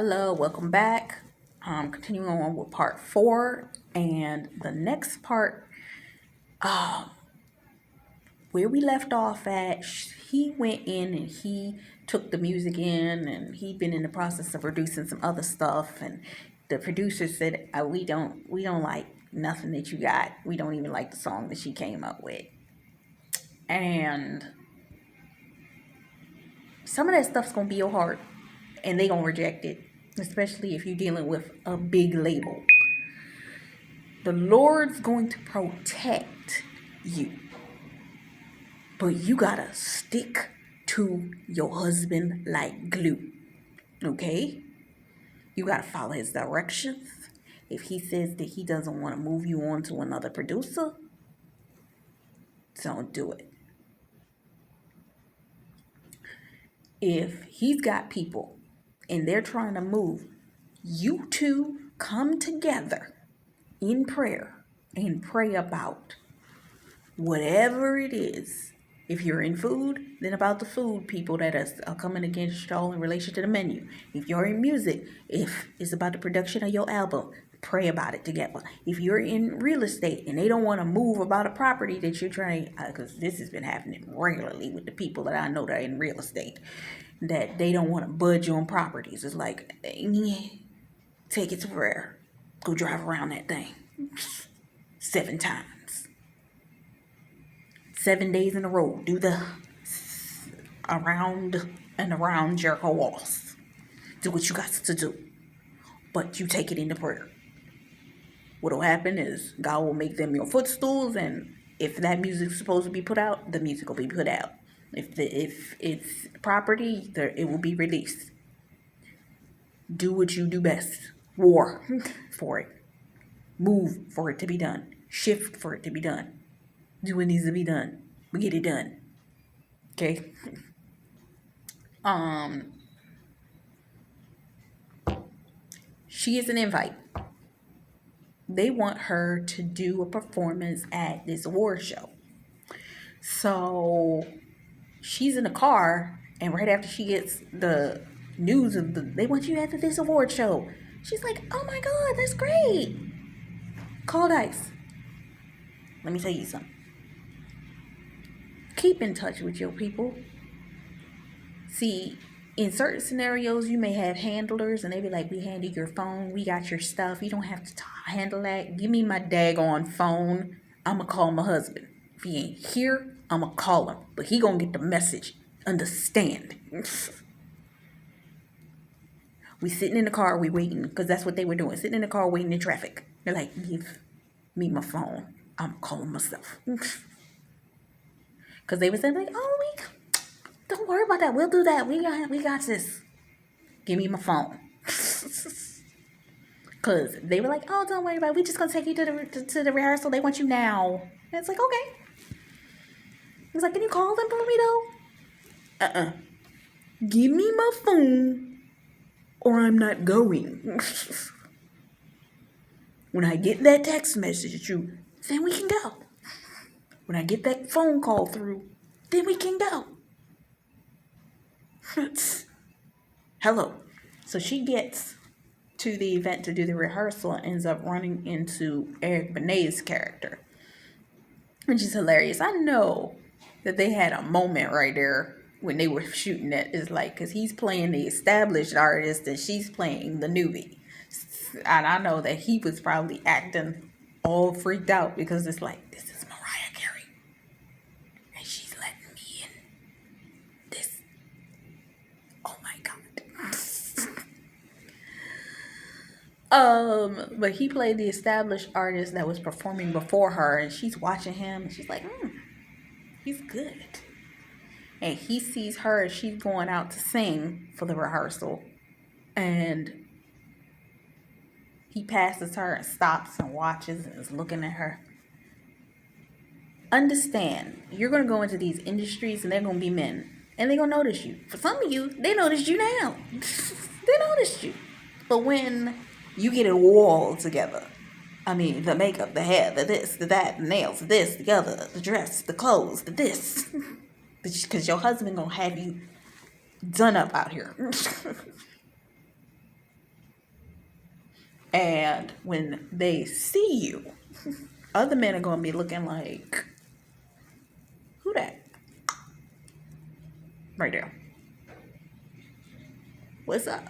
Hello, welcome back. Continuing on with part four, and the next part, where we left off at, he went in and he took the music in, and he'd been in the process of producing some other stuff, and the producer said, "We don't like nothing that you got. We don't even like the song that she came up with." And some of that stuff's gonna be your heart, and they gonna reject it, especially if you're dealing with a big label. The Lord's going to protect you, but you gotta stick to your husband like glue. Okay? You gotta follow his directions. If he says that he doesn't want to move you on to another producer, don't do it. If he's got people and they're trying to move, you two come together in prayer and pray about whatever it is. If you're in food, then about the food people that are coming against y'all in relation to the menu. If you're in music, if it's about the production of your album, pray about it together. If you're in real estate and they don't want to move about a property that you're trying, because this has been happening regularly with the people that I know that are in real estate, that they don't want to budge on properties. It's like, take it to prayer. Go drive around that thing 7 times. 7 days in a row. Do the around and around Jericho walls. Do what you got to do. But you take it into prayer. What'll happen is God will make them your footstools, and if that music's supposed to be put out, the music will be put out. If it's property, it will be released. Do what you do best. War for it. Move for it to be done. Shift for it to be done. Do what needs to be done. We get it done. Okay? She is an invite. They want her to do a performance at this award show. So she's in the car, and right after she gets the news of they want you at this award show, she's like, "Oh my God, that's great. Call Dice. Let me tell you something. Keep in touch with your people. See, in certain scenarios, you may have handlers, and they be like, we handle your phone. We got your stuff. You don't have to handle that. Give me my daggone phone. I'm going to call my husband. If he ain't here, I'm going to call him. But he going to get the message. Understand. We sitting in the car. We waiting. Because that's what they were doing. Sitting in the car waiting in traffic. They're like, give me my phone. I'm calling myself. Because they were saying like, oh, don't worry about that. We'll do that. We got this. Give me my phone. Because they were like, oh, don't worry about it. We just going to take you to the rehearsal. They want you now. And it's like, okay. He's like, can you call them for me, though? Give me my phone or I'm not going. When I get that text message at you, then we can go. When I get that phone call through, then we can go. Hello. So she gets to the event to do the rehearsal and ends up running into Eric Benet's character, which is hilarious. I know that they had a moment right there when they were shooting it. It's like, because he's playing the established artist and she's playing the newbie. And I know that he was probably acting all freaked out because it's like, this is Mariah Carey. And she's letting me in this. Oh my God. But he played the established artist that was performing before her, and she's watching him and she's like, he's good. And he sees her as she's going out to sing for the rehearsal, and he passes her and stops and watches and is looking at her. Understand, you're going to go into these industries and they're going to be men. And they're going to notice you. For some of you, they noticed you now. They noticed you. But when you get it all together, I mean, the makeup, the hair, the this, the that, the nails, the this, the other, the dress, the clothes, the this. Because your husband going to have you done up out here. And when they see you, other men are going to be looking like, who that? Right there. What's up?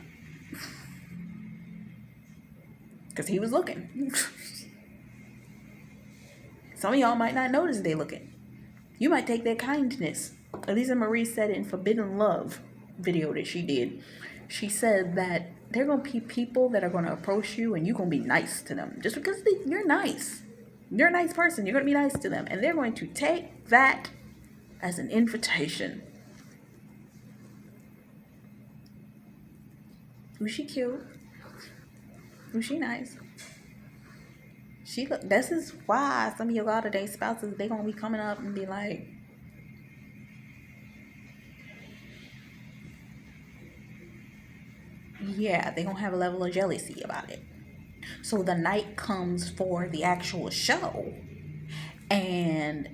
Because he was looking. Some of y'all might not notice they looking. You might take their kindness. Elisa Marie said in Forbidden Love video that she did. She said that there are going to be people that are going to approach you and you're going to be nice to them. Just because you're nice. You're a nice person. You're going to be nice to them. And they're going to take that as an invitation. Was she cute? Was she nice? This is why some of your latter-day spouses, they going to be coming up and be like, yeah, they going to have a level of jealousy about it. So the night comes for the actual show, and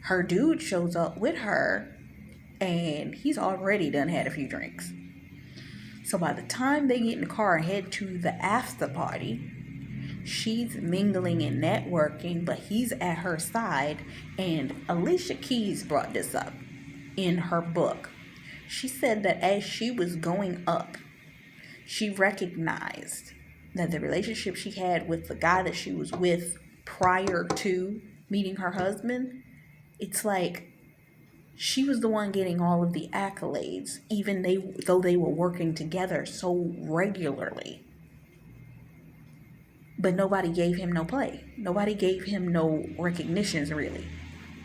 her dude shows up with her, and he's already done had a few drinks. So by the time they get in the car and head to the after party, she's mingling and networking, but he's at her side. And Alicia Keys brought this up in her book. She said that as she was going up, she recognized that the relationship she had with the guy that she was with prior to meeting her husband, it's like she was the one getting all of the accolades, even though they were working together so regularly. But nobody gave him no play. Nobody gave him no recognitions, really.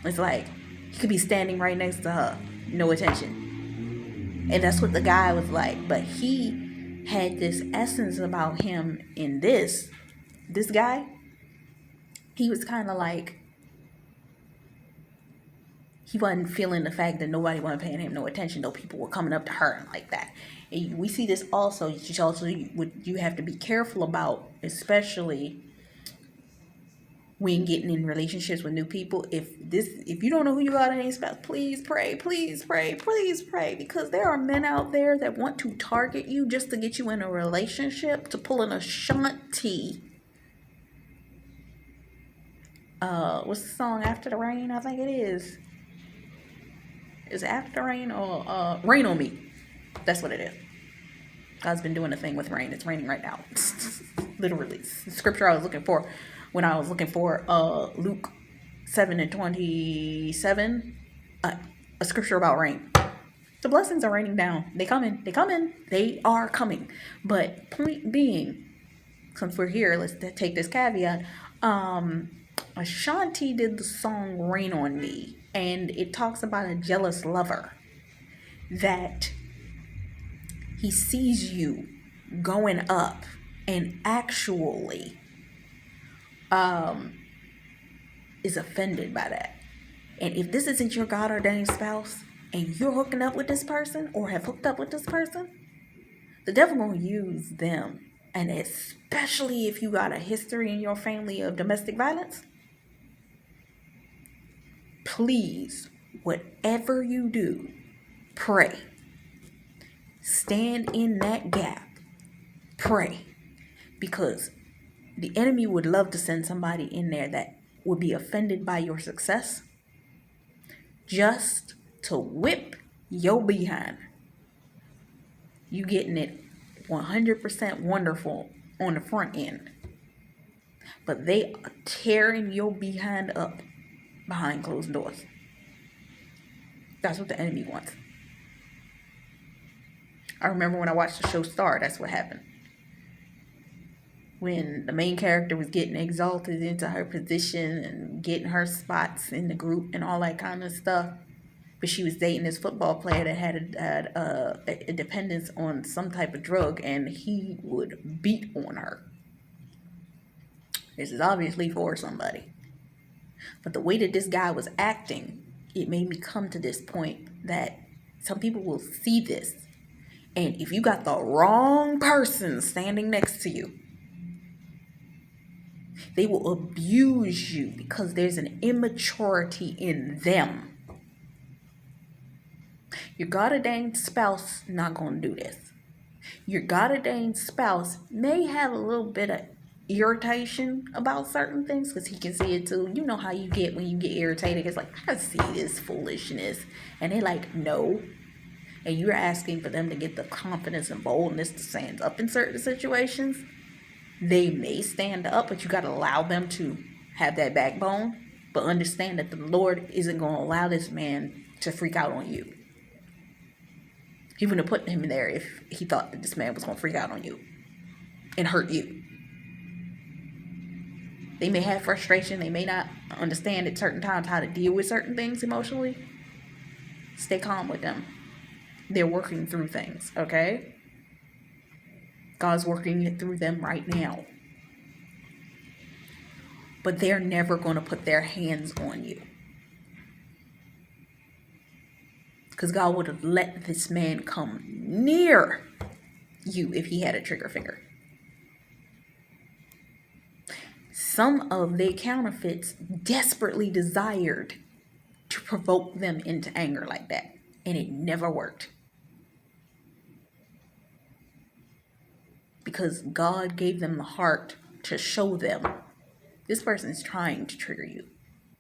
It's like, he could be standing right next to her. No attention. And that's what the guy was like. But he had this essence about him in this guy. He was kind of like, he wasn't feeling the fact that nobody wasn't paying him no attention, though people were coming up to her and like that. And we see this also. You have to be careful about, especially when getting in relationships with new people. If you don't know who you are and ain't spouse, please pray, because there are men out there that want to target you just to get you in a relationship, to pull an Ashanti. What's the song, After the Rain? I think it is. Is it After the Rain or Rain on Me? That's what it is. God's been doing a thing with rain. It's raining right now. Literally. It's the scripture I was looking for when I was looking for Luke 7:27. A scripture about rain. The blessings are raining down. They coming. They are coming. But point being, since we're here, let's take this caveat. Ashanti did the song Rain on Me. And it talks about a jealous lover that he sees you going up and actually is offended by that. And if this isn't your God ordained spouse and you're hooking up with this person or have hooked up with this person, the devil gonna use them. And especially if you got a history in your family of domestic violence, please, whatever you do, pray. Stand in that gap. Pray. Because the enemy would love to send somebody in there that would be offended by your success, just to whip your behind. You getting it 100% wonderful on the front end, but they are tearing your behind up behind closed doors. That's what the enemy wants. I remember when I watched the show Star, that's what happened. When the main character was getting exalted into her position and getting her spots in the group and all that kind of stuff, but she was dating this football player that had a dependence on some type of drug, and he would beat on her. This is obviously for somebody. But the way that this guy was acting, it made me come to this point that some people will see this. And if you got the wrong person standing next to you, they will abuse you because there's an immaturity in them. Your God-ordained spouse not going to do this. Your God ordained spouse may have a little bit of irritation about certain things because he can see it too. You know how you get when you get irritated. It's like, I see this foolishness. And they're like, no. And you're asking for them to get the confidence and boldness to stand up in certain situations. They may stand up, but you got to allow them to have that backbone. But understand that the Lord isn't going to allow this man to freak out on you. He wouldn't have put him in there if he thought that this man was going to freak out on you and hurt you. They may have frustration. They may not understand at certain times how to deal with certain things emotionally. Stay calm with them. They're working through things, okay? God's working it through them right now. But they're never going to put their hands on you. Because God would have let this man come near you if he had a trigger finger. Some of the counterfeits desperately desired to provoke them into anger like that. And it never worked. Because God gave them the heart to show them this person is trying to trigger you.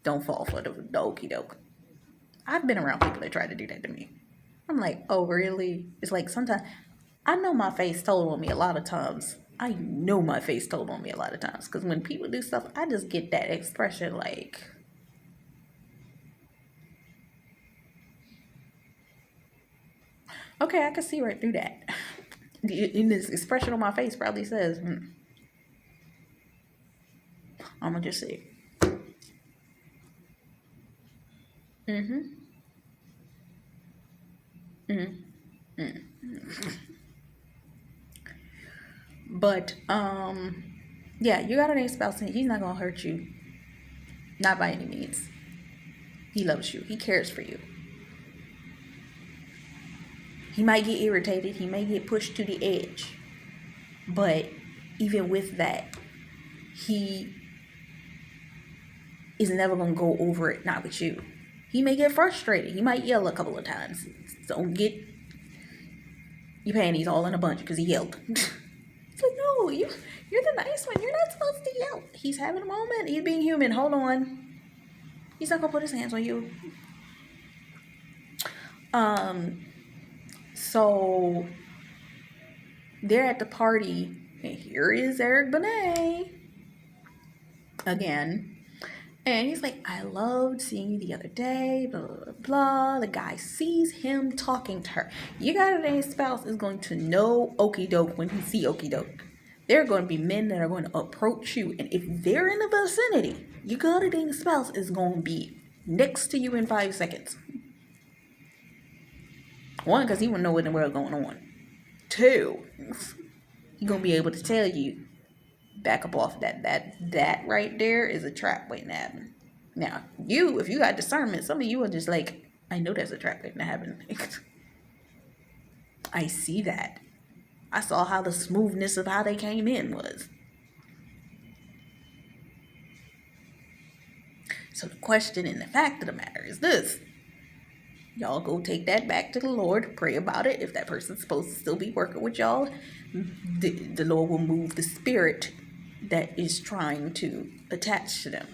Don't fall for the okie doke. I've been around people that try to do that to me. I'm like, oh, really? It's like sometimes, I know my face told on me a lot of times. I know my face told on me a lot of times. Because when people do stuff, I just get that expression like, okay, I can see right through that. In this expression on my face probably says, I'm going to just say, But, yeah, you got an spouse and he's not going to hurt you. Not by any means. He loves you. He cares for you. He might get irritated. He may get pushed to the edge. But even with that, he is never going to go over it, not with you. He may get frustrated. He might yell a couple of times. Don't get your panties all in a bunch because he yelled. It's like, no, you're the nice one. You're not supposed to yell. He's having a moment. He's being human. Hold on. He's not going to put his hands on you. So they're at the party, and here is Eric Benet again. And he's like, I loved seeing you the other day, blah, blah, blah. The guy sees him talking to her. You got a spouse is going to know okie doke when he see okie doke. There are going to be men that are going to approach you. And if they're in the vicinity, you got a spouse is going to be next to you in 5 seconds. One, because he wouldn't know what in the world going on. Two, he's going to be able to tell you, back up off that right there is a trap waiting to happen. Now, if you got discernment, some of you are just like, I know there's a trap waiting to happen. I see that. I saw how the smoothness of how they came in was. So the question and the fact of the matter is this. Y'all go take that back to the Lord. Pray about it. If that person's supposed to still be working with y'all, the Lord will move the spirit that is trying to attach to them.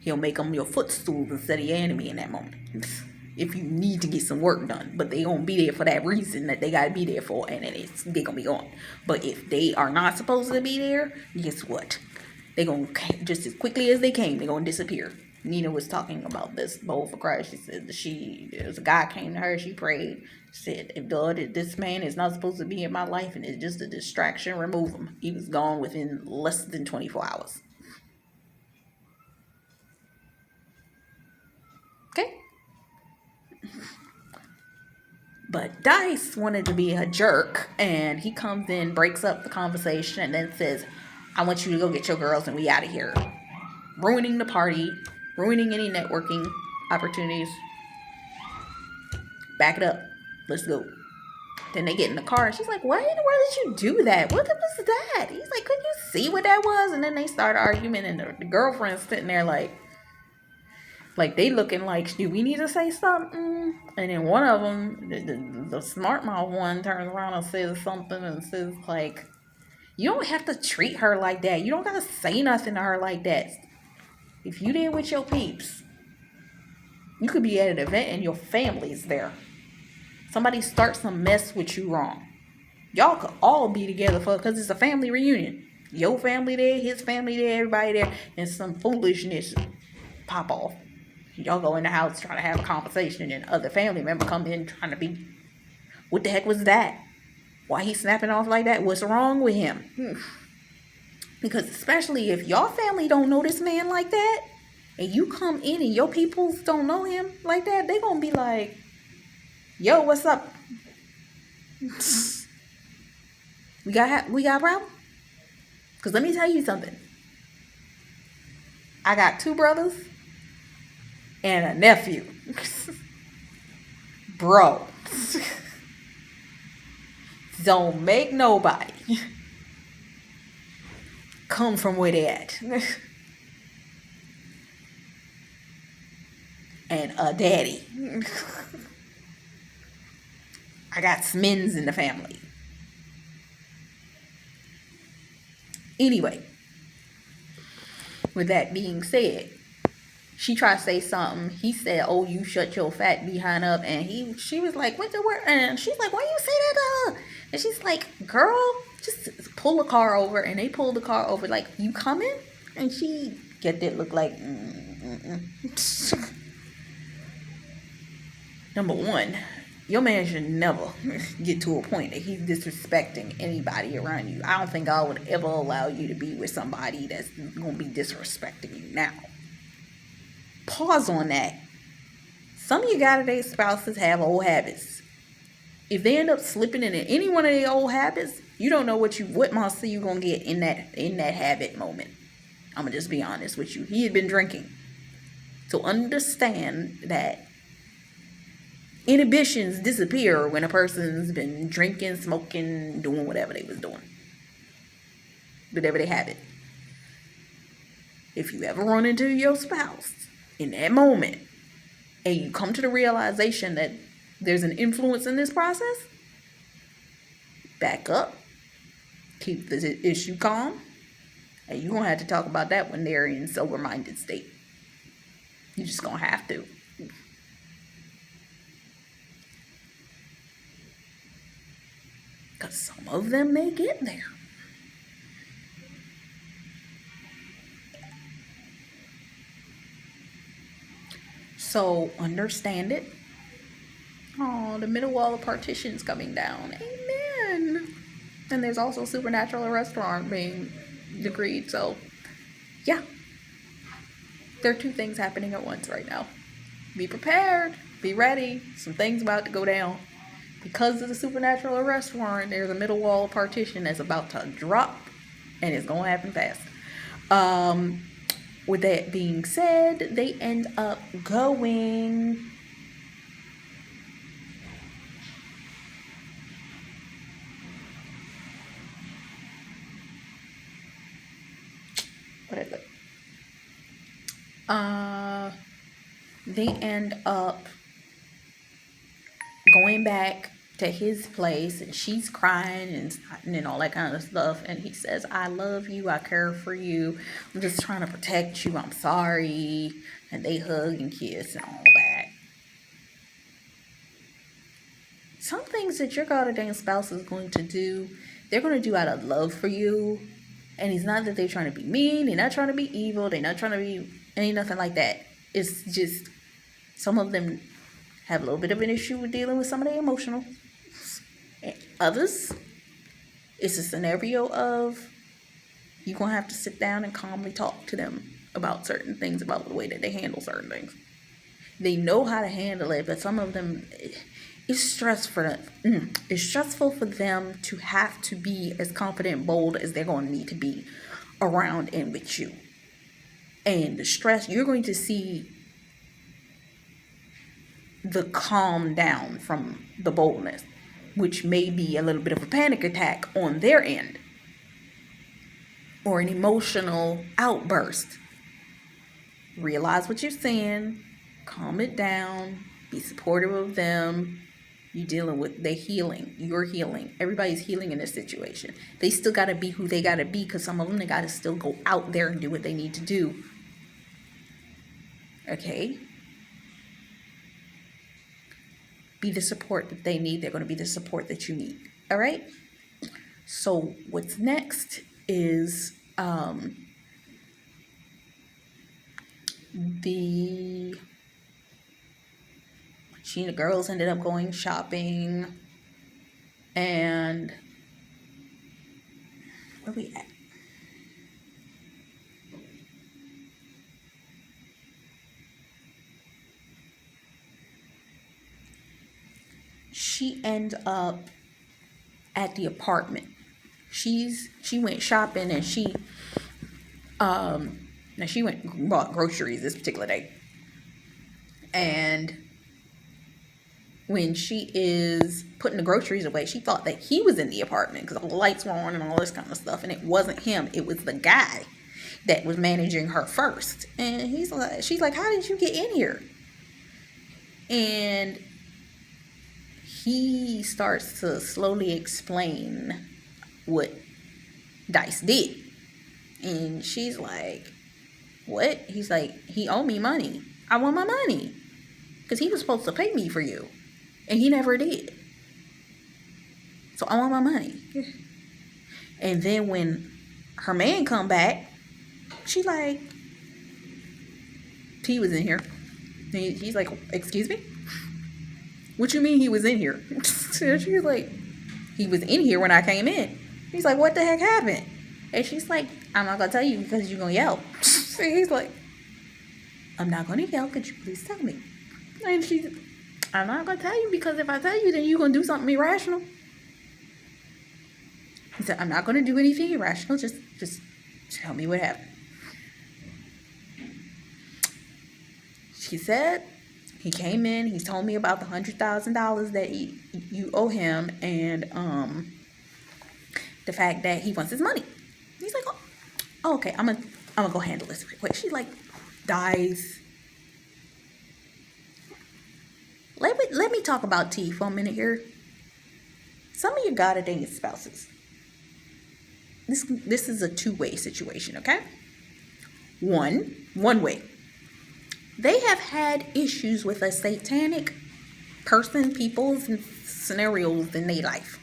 He'll make them your footstools instead of your enemy in that moment. If you need to get some work done. But they gonna be there for that reason that they gotta be there for, and then they gonna be gone. But if they are not supposed to be there, guess what? They gonna, just as quickly as they came, they gonna disappear. Nina was talking about this bowl for Christ. She said there's a guy came to her, she prayed, said, if God, this man is not supposed to be in my life and it's just a distraction, remove him. He was gone within less than 24 hours. Okay? But Dice wanted to be a jerk, and he comes in, breaks up the conversation, and then says, I want you to go get your girls and we out of here. Ruining the party, ruining any networking opportunities. Back it up. Let's go. Then they get in the car, and she's like, why in the world did you do that? What was that? He's like, couldn't you see what that was? And then they start arguing, and the girlfriend's sitting there like, Like they looking like, do we need to say something? And then one of them, the smart mouth one, turns around and says something and says like, you don't have to treat her like that. You don't gotta say nothing to her like that. If you there with your peeps, you could be at an event and your family's there. Somebody starts some mess with you wrong. Y'all could all be together because it's a family reunion. Your family there, his family there, everybody there, and some foolishness pop off. Y'all go in the house trying to have a conversation, and other family member come in trying to be, what the heck was that? Why he snapping off like that? What's wrong with him? Because especially if your family don't know this man like that, and you come in and your peoples don't know him like that, they gonna be like, yo, what's up? We got a problem? Because let me tell you something. I got 2 brothers and a nephew. Bro. Don't make nobody come from where they at. And a daddy. I got Smins in the family. Anyway, with that being said, she tried to say something. He said, "Oh, you shut your fat behind up." And she was like, "What the word?" And she's like, "Why you say that to her?" And she's like, "Girl, just pull the car over." And they pulled the car over, like, "You coming?" And she get that look like, Number one, your man should never get to a point that he's disrespecting anybody around you. I don't think God would ever allow you to be with somebody that's going to be disrespecting you. Now, pause on that. Some of you guys' spouses have old habits. If they end up slipping into any one of their old habits, you don't know what monster you're going to get in that habit moment. I'm going to just be honest with you. He had been drinking. So understand that inhibitions disappear when a person's been drinking, smoking, doing whatever they was doing. Whatever they habit. If you ever run into your spouse in that moment and you come to the realization that there's an influence in this process, back up, keep the issue calm, and you're going to have to talk about that when they're in sober-minded state. You're just going to have to. Because some of them may get there. So understand it. Oh, the middle wall of partition's coming down. Amen. And there's also Supernatural restaurant being decreed. So, yeah. There are 2 things happening at once right now. Be prepared. Be ready. Some things about to go down. Because of the supernatural arrest warrant, there's a middle wall of partition that's about to drop, and it's going to happen fast. With that being said, they end up going... What is it? They end up going back to his place, and she's crying and all that kind of stuff, and he says, "I love you, I care for you, I'm just trying to protect you, I'm sorry." And they hug and kiss and all that. Some things that your goddamn spouse is going to do, they're going to do out of love for you. And it's not that they're trying to be mean, they're not trying to be evil, they're not trying to be ain't nothing like that. It's just some of them have a little bit of an issue with dealing with some of the emotional. And others, it's a scenario of you're going to have to sit down and calmly talk to them about certain things, about the way that they handle certain things. They know how to handle it, but some of them, it's stressful for them to have to be as confident and bold as they're going to need to be around and with you. And the stress, you're going to see the calm down from the boldness, which may be a little bit of a panic attack on their end, or an emotional outburst. realize what you're saying, calm it down, be supportive of them. You dealing with they healing, you're healing. Everybody's healing in this situation. They still gotta be who they gotta be, because some of them they gotta still go out there and do what they need to do. Okay? Be the support that they need. They're gonna be the support that you need. All right? So what's next is she and the girls ended up going shopping, and where we at? She ended up at the apartment. She went shopping, and she went and bought groceries this particular day. And when she is putting the groceries away, she thought that he was in the apartment because all the lights were on and all this kind of stuff. And it wasn't him. It was the guy that was managing her first. And she's like, how did you get in here? And he starts to slowly explain what Dice did. And she's like, what? He's like, he owed me money. I want my money. Because he was supposed to pay me for you. And he never did. So I want my money. And then when her man come back, she like, he was in here. And he's like, excuse me? What you mean he was in here? She's like, he was in here when I came in. He's like, what the heck happened? And she's like, I'm not going to tell you because you're going to yell. And he's like, I'm not going to yell. Could you please tell me? And she's, I'm not going to tell you because if I tell you, then you're going to do something irrational. He said, I'm not going to do anything irrational. Just tell me what happened. She said, he came in, he told me about the $100,000 that you owe him, and the fact that he wants his money. He's like, oh, okay, I'm gonna go handle this real quick. She like dies. Let me talk about T for a minute here. Some of you gotta date spouses. This is a two-way situation, okay? One way. They have had issues with a satanic person, peoples, and scenarios in their life.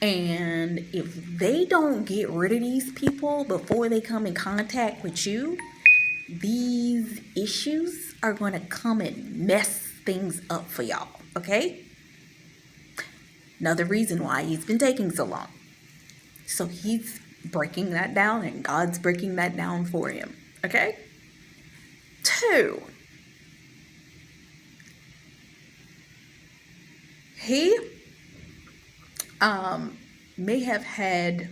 And if they don't get rid of these people before they come in contact with you, these issues are going to come and mess things up for y'all, okay? Another reason why he's been taking so long. So he's breaking that down, and God's breaking that down for him, okay? 2, he may have had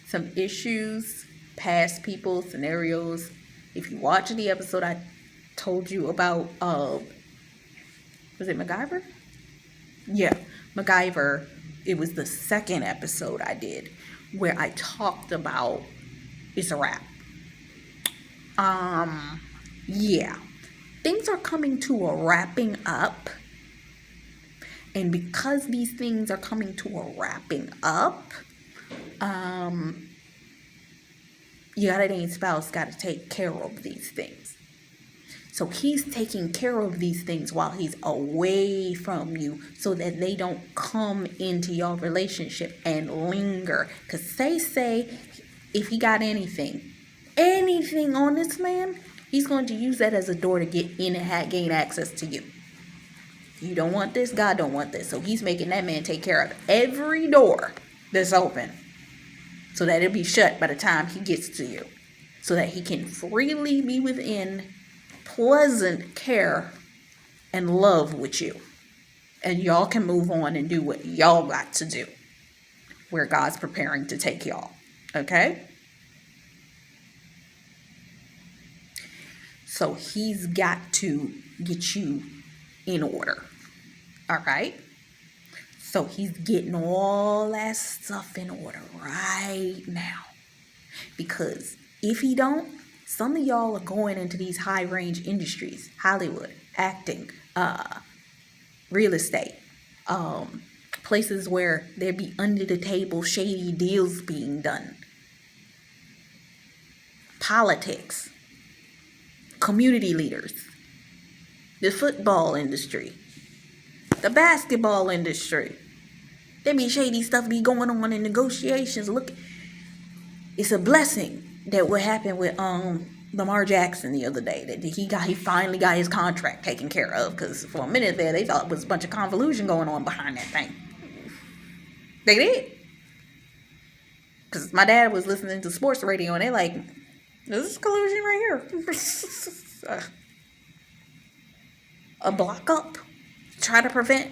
some issues, past people, scenarios. If you watch the episode I told you about, was it MacGyver? Yeah, MacGyver. It was the second episode I did where I talked about it's a wrap. Yeah, things are coming to a wrapping up, and because these things are coming to a wrapping up, you got a dang spouse got to take care of these things. So he's taking care of these things while he's away from you, so that they don't come into your relationship and linger. Because they say if he got anything on this man, he's going to use that as a door to get in and gain access to you. You don't want this, God don't want this. So he's making that man take care of every door that's open, so that it'll be shut by the time he gets to you, so that he can freely be within pleasant care and love with you. And y'all can move on and do what y'all got to do, where God's preparing to take y'all. Okay? So he's got to get you in order. All right? So he's getting all that stuff in order right now. Because if he don't, Some of y'all are going into these high range industries, Hollywood, acting, real estate, places where there be under the table shady deals being done, politics, community leaders, the football industry, the basketball industry. There be shady stuff be going on in negotiations. Look, it's a blessing that what happened with Lamar Jackson the other day, that he finally got his contract taken care of, because for a minute there they thought it was a bunch of convolution going on behind that thing. They did, because my dad was listening to sports radio and they like, this is collusion right here. A block up, try to prevent,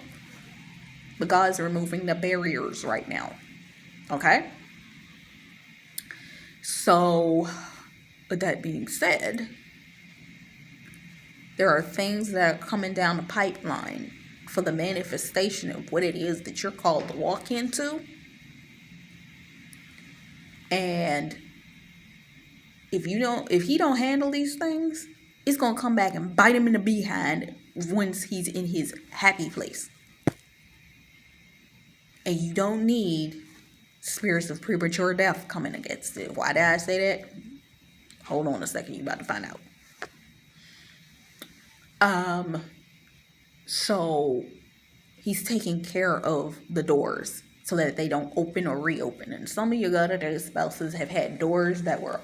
but God's removing the barriers right now. Okay, so with that being said, there are things that are coming down the pipeline for the manifestation of what it is that you're called to walk into. And if he don't handle these things, it's gonna come back and bite him in the behind once he's in his happy place. And you don't need spirits of premature death coming against it. Why did I say that? Hold on a second, you're about to find out. So he's taking care of the doors so that they don't open or reopen. And some of your God-ordained spouses have had doors that were,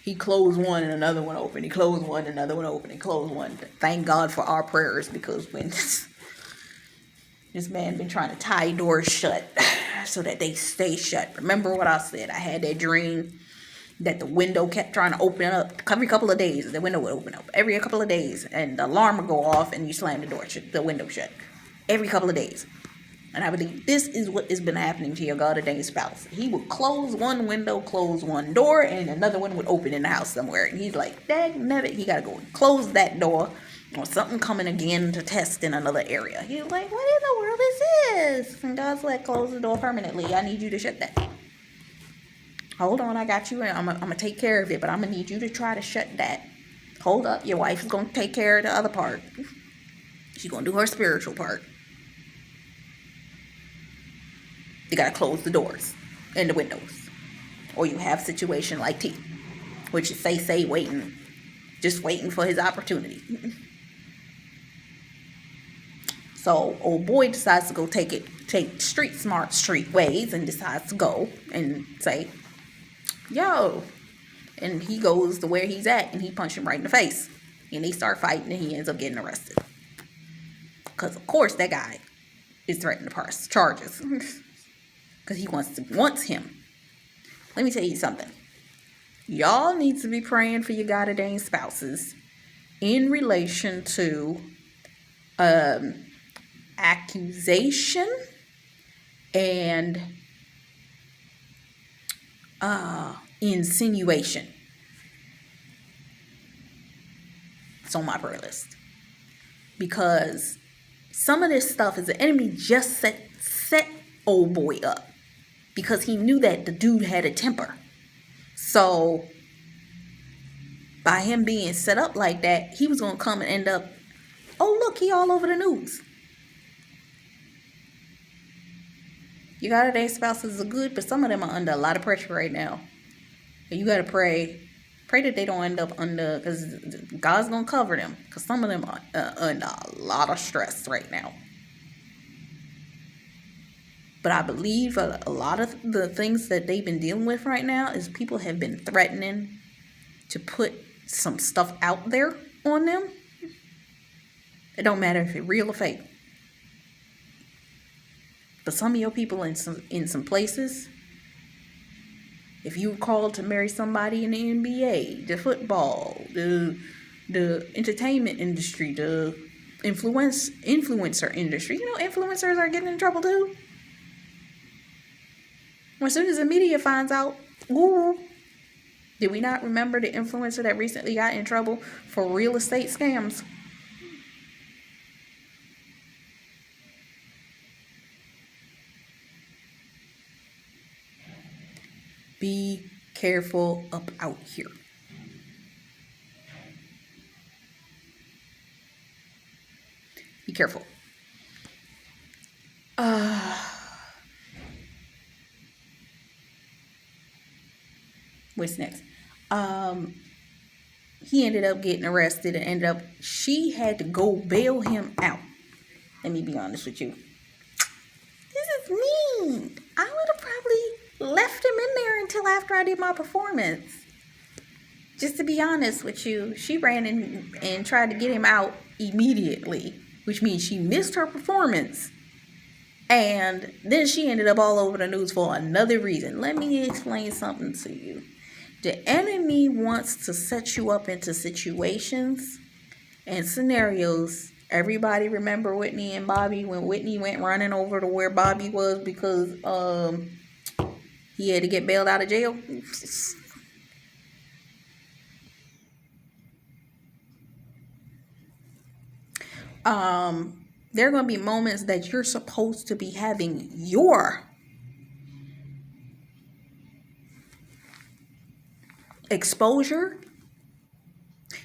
he closed one and another one open. He closed one, another one open. He closed one. Thank God for our prayers, because when this man been trying to tie doors shut so that they stay shut. Remember what I said? I had that dream that the window kept trying to open up every couple of days. The window would open up every couple of days, and the alarm would go off, and you slam the window shut every couple of days. And I believe this is what has been happening to your God-ordained spouse. He would close one window, close one door, and another one would open in the house somewhere. And he's like, dang, he got to go and close that door, or something coming again to test in another area. He's like, what in the world is this? And God's like, close the door permanently. I need you to shut that. Hold on, I got you. I'm going to take care of it, but I'm going to need you to try to shut that. Hold up, your wife is going to take care of the other part. She's going to do her spiritual part. You got to close the doors and the windows. Or you have a situation like T, which is say waiting, just waiting for his opportunity. So old boy decides to go take street smart street ways, and decides to go and say, yo. And he goes to where he's at, and he punches him right in the face. And they start fighting, and he ends up getting arrested. Because, of course, that guy is threatening to press charges. Because he wants him. Let me tell you something. Y'all need to be praying for your God-ordained spouses in relation to accusation and insinuation. It's on my prayer list. Because some of this stuff is the enemy just set old boy up. Because he knew that the dude had a temper. So, by him being set up like that, he was going to come and end up, oh, look, he all over the news. You got their spouses are good, but some of them are under a lot of pressure right now. And you got to pray that they don't end up under, because God's going to cover them. Because some of them are under a lot of stress right now. But I believe a lot of the things that they've been dealing with right now is people have been threatening to put some stuff out there on them. It don't matter if it's real or fake. But some of your people in some places, if you were called to marry somebody in the NBA, the football, the entertainment industry, the influencer industry, influencers are getting in trouble too. As soon as the media finds out, ooh, did we not remember the influencer that recently got in trouble for real estate scams? Be careful up out here. careful. What's next? He ended up getting arrested and she had to go bail him out. Let me be honest with you. This is mean. I would have probably left him in there until after I did my performance. Just to be honest with you, she ran in and tried to get him out immediately, which means she missed her performance. And then she ended up all over the news for another reason. Let me explain something to you. The enemy wants to set you up into situations and scenarios. Everybody remember Whitney and Bobby when Whitney went running over to where Bobby was because he had to get bailed out of jail? There are going to be moments that you're supposed to be having your exposure.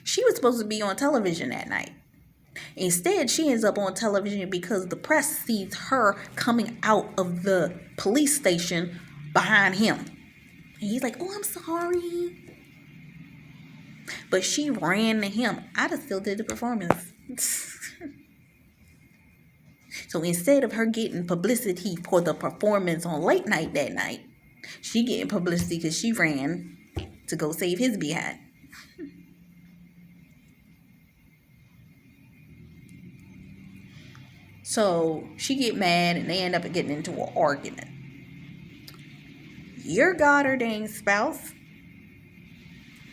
She was supposed to be on television that night. Instead, she ends up on television because the press sees her coming out of the police station behind him. And he's like, oh, I'm sorry. But she ran to him. I'd have still did the performance. So instead of her getting publicity for the performance on late night that night, she getting publicity because she ran to go save his behind. So she get mad and they end up getting into an argument. Your God ordained spouse,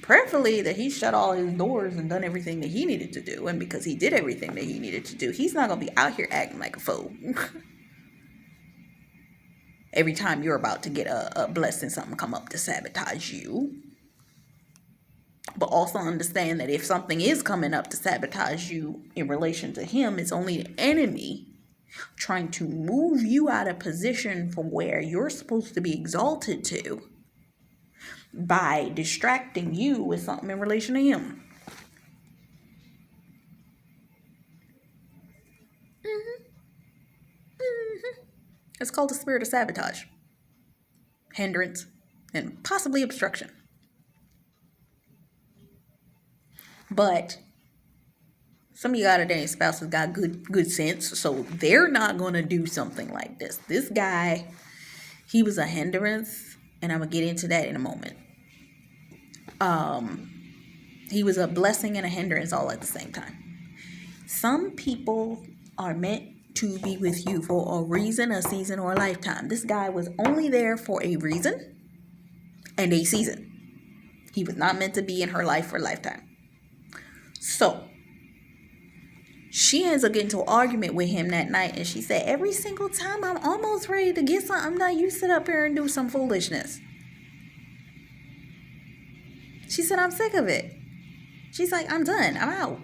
preferably that he shut all his doors and done everything that he needed to do. And because he did everything that he needed to do, he's not going to be out here acting like a fool. Every time you're about to get a blessing, something come up to sabotage you. But also understand that if something is coming up to sabotage you in relation to him, it's only the enemy trying to move you out of position from where you're supposed to be exalted to by distracting you with something in relation to him. It's called the spirit of sabotage, hindrance, and possibly obstruction. But some of you God ordained spouses got good sense, so they're not going to do something like this. This guy, he was a hindrance, and I'm going to get into that in a moment. He was a blessing and a hindrance all at the same time. Some people are meant to be with you for a reason, a season, or a lifetime. This guy was only there for a reason and a season. He was not meant to be in her life for a lifetime. So she ends up getting into an argument with him that night, and she said, every single time I'm almost ready to get something done, you sit up here and do some foolishness. She said, I'm sick of it. She's like, I'm done. I'm out.